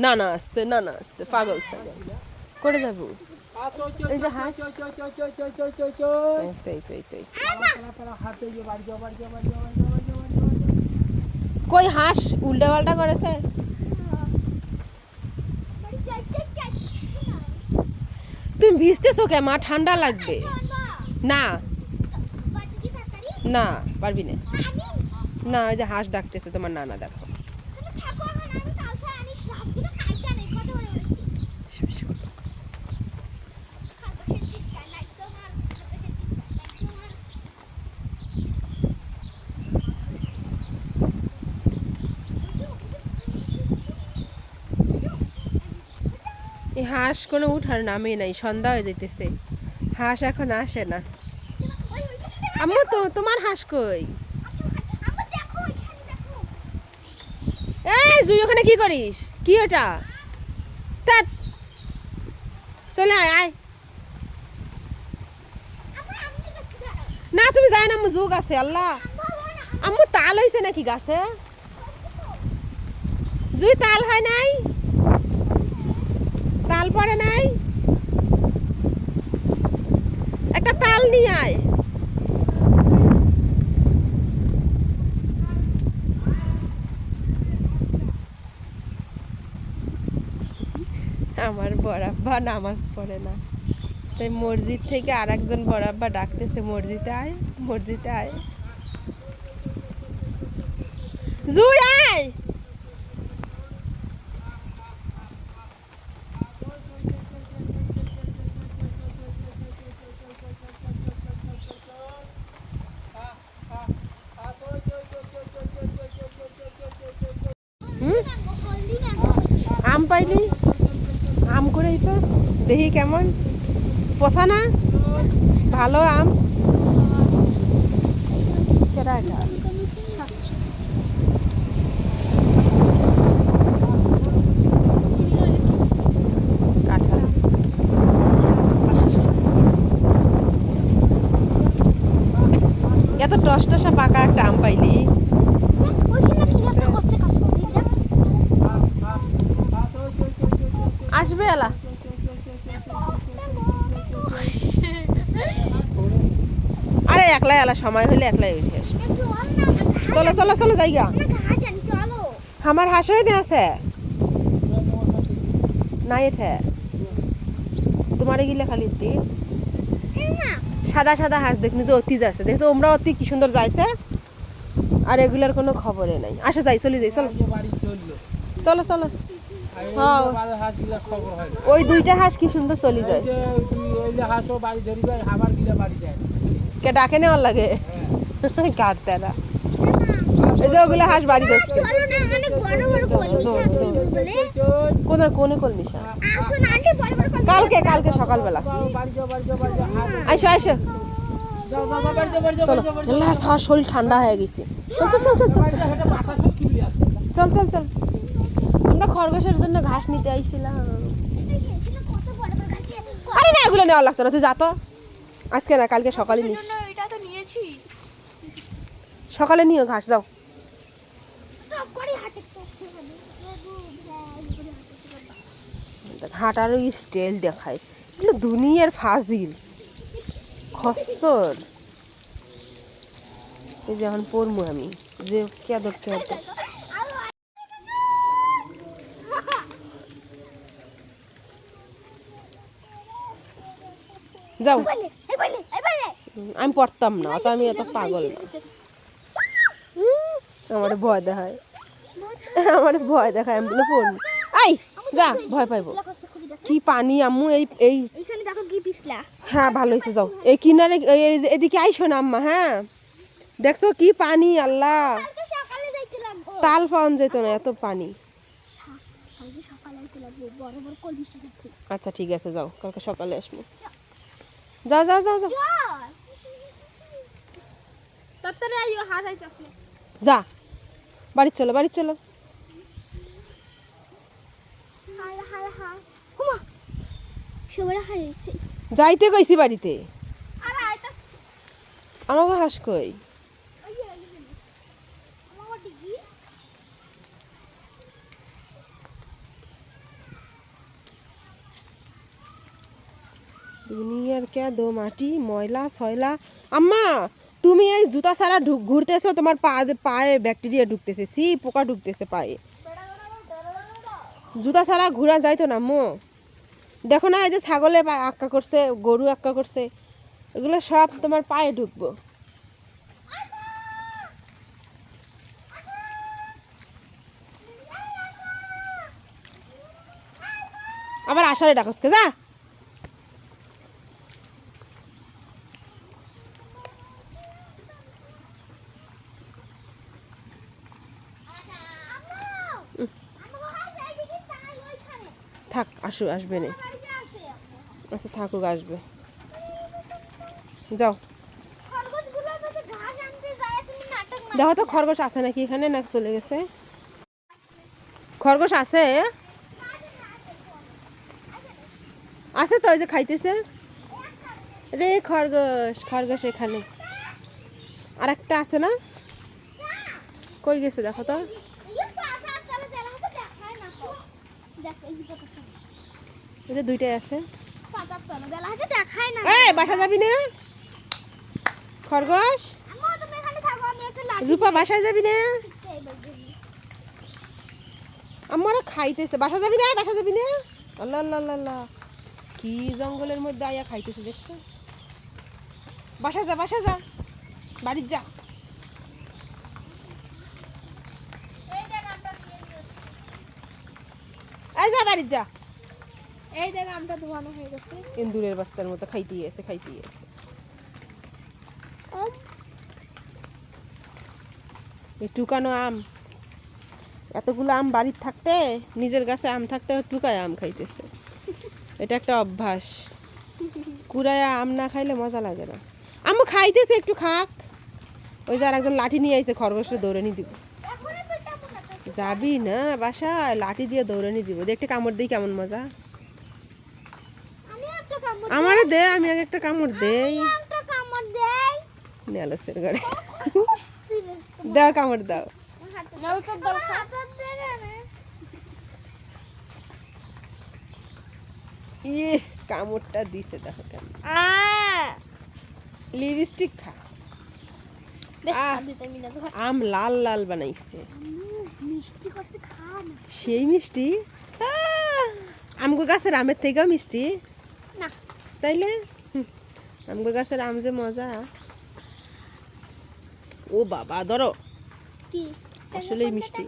না না আসছে, না না আসছে, পাগল ছাগল করে যাবো। এই যে হাঁস, কই হাঁস উল্টা পাল্টা করেছে। তুমি ভিজতেছো কে মা? ঠান্ডা লাগবে। না না পারবি না। না ওই যে হাঁস ডাকতেছে তোমার নানা, দেখো। এই হাঁস কোনো উঠার নামে নাই, সন্ধ্যা হয়ে যাইতেছে, হাঁস এখন আসে না। আম্মু তো তোমার হাঁস কই? এই জুই ওখানে কি করিস? কি ওটা? তা চলে আয় আয়। না তুমি যাই না, আম্মু জুগ আছে। আল্লাহ আম্মু তাল হয়েছে নাকি গাছে? জুই তাল হয় নাই? তাল পড়ে নাই? একটা তাল নিয়ে আয়। আমার বড়াব্বা নামাজ পড়ে না, তাই মসজিদ থেকে আর একজন বড়াব্বা ডাকতেছে, মসজিদে আয়, মসজিদে আয়। জুই আয়। আম পাইলি? আম করে আইসস, দেখি কেমন, পচা না? ভালো আম? কেডা এটা? কাঁঠাল। এত টস টসা পাকা একটা আম পাইলি? আসবে এলা। আরে একলাই এলা, সময় হলে একলাই উঠে আসবে। চলো চলো চলো জায়গা। আমার হাঁস হয়ে আছে নাই এঠে, তোমার গিলে খালি সাদা সাদা হাঁস দেখনি যে অতি যাচ্ছে, দেখছো ওমরা অতি কি সুন্দর যাইছে, আর এগুলার কোনো খবরে নাই। আসো যাই, চলে যাই, চলো চলো চলো। হ্যাঁ ওই দুইটা হাঁস কি সুন্দর চলে যায়। কে ডাকে নেওয়ার লাগে কাটতে না, এই যে ওগুলো হাঁস বাড়ি দিচ্ছে। কোন কোনে কলমিশা? কালকে কালকে সকালবেলা। আইসো আইসো চলো। হাঁস শরীর ঠান্ডা হয়ে গেছে। চল চল চল চল চল চল চল। আমরা খরগোশের জন্য ঘাস নিতে আইছিলাম। আরে না এগুলো নেওয়া লাগতো না, তুই যা তো। আজকে না, কালকে সকালে নিস। সকালে নিও ঘাস, যাও। হাঁটারও স্টাইল দেখায়, এগুলো দুনিয়ার ফাজিল খস্তর। এই যে এখন পড়বো আমি, যে কেদর কেদর। যাও, আমি পড়তাম না তো, আমি এত পাগল না। আমার ভয় দেখায়, আমার ভয় দেখায়, আমি বলে পড়বো। আই যা, ভয় পাইবো। কি পানি আম্মু, এই এই হ্যাঁ ভালো হয়েছে, যাও এই কিনারে, এদিকে আইসো না আম্মা। হ্যাঁ দেখছো কি পানি, আল্লাহ তাল পাওয়া যেত না, এত পানি। আচ্ছা ঠিক আছে, যাও, কালকে সকালে আসবো। যাও যাও যাও যাও, যা বাড়ি চলো, বাড়ি চলো। যাইতে কইছি বাড়িতে, আমাকে হাঁস কই? দুনিয়ার কে দো মাটি ময়লা সয়লা। আম্মা তুমি এই জুতা ছাড়া ঘুরতেছো, তোমার পায়ে ব্যাকটেরিয়া ঢুকতেছে, সি পোকা ঢুকতেছে পায়ে। জুতা ছাড়া ঘোরা যাইতো না আম্মু। দেখো না এই যে ছাগলে আক্কা করছে, গরু আক্কা করছে, এগুলো সব তোমার পায়ে ঢুকবো। আবার আষাঢ়ে ডাকসকে যা। থাক আসবে না, আচ্ছা থাকুক, আসবে, যাও। দেখো তো খরগোশ আছে নাকি এখানে, না চলে গেছে? খরগোশ আছে, আছে তো, ওই যে খাইতেছে রে খরগোশ। খরগোশ এখানে আর একটা আছে না, কই গেছে দেখো তো। ওই যে দুইটাই আছে। এই বাসা যাবি না খরগোশ? রূপা বাসায় যাবি না? আমারও খাইতেছে, বাসা যাবি না? বাসা যাবি না? আল্লাহ আল্লাহ আল্লাহ, কি জঙ্গলের মধ্যে আইয়া খাইতেছে দেখছো। বাসা যা, বাসা যা, বাড়ির যা। এই যা বাড়ির যা। এই জায়গা আমটা ধোয়ানো হয়ে গেছে, ইন্দুরের বাচ্চার মতো খাইতেই আছে, খাইতেই আছে। এই টুকানো আম, এতগুলো আম বাড়ির থাকতে, নিজের গাছে আম থাকতে টুকায় আম খাইতেছে। এটা একটা অভ্যাস, কুড়ায়া আম না খাইলে মজা লাগে না। আম্মু খাইতেছে, একটু খাক। ওই যে আর একজন লাঠি নিয়ে আইছে, খরগোশটা দৌড়ানি দিব। যাবি না বাসায়? লাঠি দিয়ে দৌড়ানি দিব, দেখতে কামড় দিই কেমন মজা। আমারে দে, আমি আগে একটা কামড় দেই। নেলসের ঘরে দাও, কামড় দাও। ইয়ে কামড়টা দিছে দেখো কেমন। লিপস্টিক খা। আম লাল লাল বানাইছে, সেই মিষ্টি। আমগো গাছের আমের থেকেও মিষ্টি না তাইলে? আমগো গাছের আম যে মজা। ও বাবা ধরো, কি আসলেই মিষ্টি।